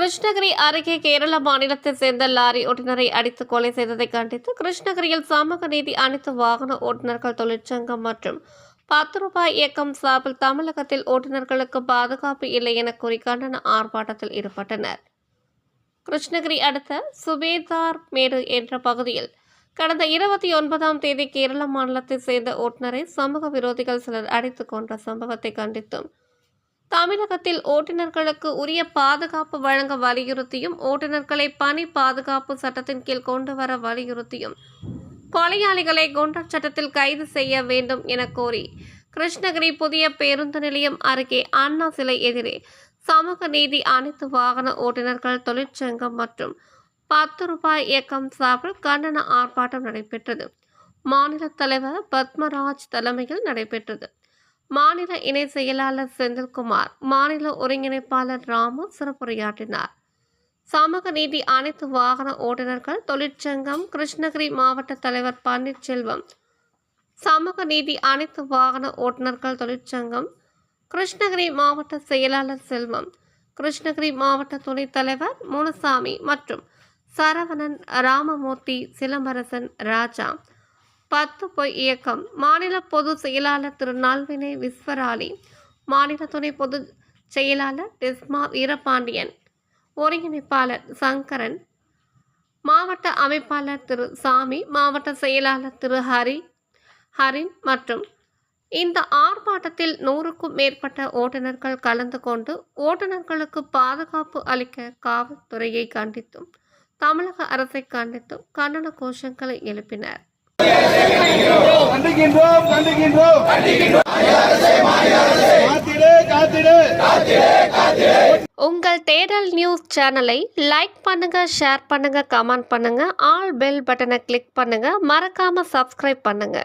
கிருஷ்ணகிரி அருகே கேரள மாநிலத்தைச் சேர்ந்த லாரி ஓட்டுநரை அடித்து கொலை செய்ததை கண்டித்து கிருஷ்ணகிரியில் சமூக நீதி அனைத்து வாகன ஓட்டுநர்கள் தொழிற்சங்கம் மற்றும் 10 ரூபாய் இயக்கம் சார்பில் தமிழகத்தில் ஓட்டுநர்களுக்கு பாதுகாப்பு இல்லை என கூறி கண்டன ஆர்ப்பாட்டத்தில் ஈடுபட்டனர். கிருஷ்ணகிரி அடுத்த சுபேதார் மேடு என்ற பகுதியில் கடந்த 29ஆம் தேதி கேரள மாநிலத்தைச் சேர்ந்த ஓட்டுநரை சமூக விரோதிகள் சிலர் அடித்துக் கொன்ற சம்பவத்தை கண்டித்தும் தமிழகத்தில் ஓட்டுநர்களுக்கு உரிய பாதுகாப்பு வழங்க வலியுறுத்தியும் ஓட்டுநர்களை பணி பாதுகாப்பு சட்டத்தின் கீழ் கொண்டு வர வலியுறுத்தியும் கொலையாளிகளை குண்டர் சட்டத்தில் கைது செய்ய வேண்டும் என கோரி கிருஷ்ணகிரி புதிய பேருந்து நிலையம் அருகே அண்ணா சிலை எதிரே சமூக நீதி அனைத்து வாகன ஓட்டுநர்கள் தொழிற்சங்கம் மற்றும் 10 ரூபாய் இயக்கம் சார்பில் கண்டன ஆர்ப்பாட்டம் நடைபெற்றது. மாநில தலைவர் பத்மராஜ் தலைமையில் நடைபெற்றது. மாநில இணை செயலாளர் செந்தில்குமார், மாநில ஒருங்கிணைப்பாளர் ராமு சிறப்புரையாற்றினார். சமூக நீதி அனைத்து வாகன ஓட்டுநர்கள் தொழிற்சங்கம் கிருஷ்ணகிரி மாவட்ட தலைவர் பன்னீர்செல்வம், சமூக நீதி அனைத்து வாகன ஓட்டுநர்கள் தொழிற்சங்கம் கிருஷ்ணகிரி மாவட்ட செயலாளர் செல்வம், கிருஷ்ணகிரி மாவட்ட துணைத் தலைவர் முனுசாமி மற்றும் சரவணன், ராமமூர்த்தி, சிலம்பரசன், ராஜா, 10 பொய் இயக்கம் மாநில பொதுச் செயலாளர் திரு நல்வினை விஸ்வராலி, மாநில துணை பொதுச் செயலாளர் டிஸ்மா வீரபாண்டியன், ஒருங்கிணைப்பாளர் சங்கரன், மாவட்ட அமைப்பாளர் திரு சாமி, மாவட்ட செயலாளர் திரு ஹரின் மற்றும் இந்த ஆர்ப்பாட்டத்தில் 100க்கும் மேற்பட்ட ஓட்டுநர்கள் கலந்து கொண்டு ஓட்டுநர்களுக்கு பாதுகாப்பு அளிக்க காவல்துறையை கண்டித்தும் தமிழக அரசை கண்டித்தும் கண்டன கோஷங்களை எழுப்பினர். உங்கள் தேடல் நியூஸ் சேனலை லைக் பண்ணுங்க, ஷேர் பண்ணுங்க, கமெண்ட் பண்ணுங்க, ஆல் பெல் பட்டனை கிளிக் பண்ணுங்க, மறக்காம சப்ஸ்கிரைப் பண்ணுங்க.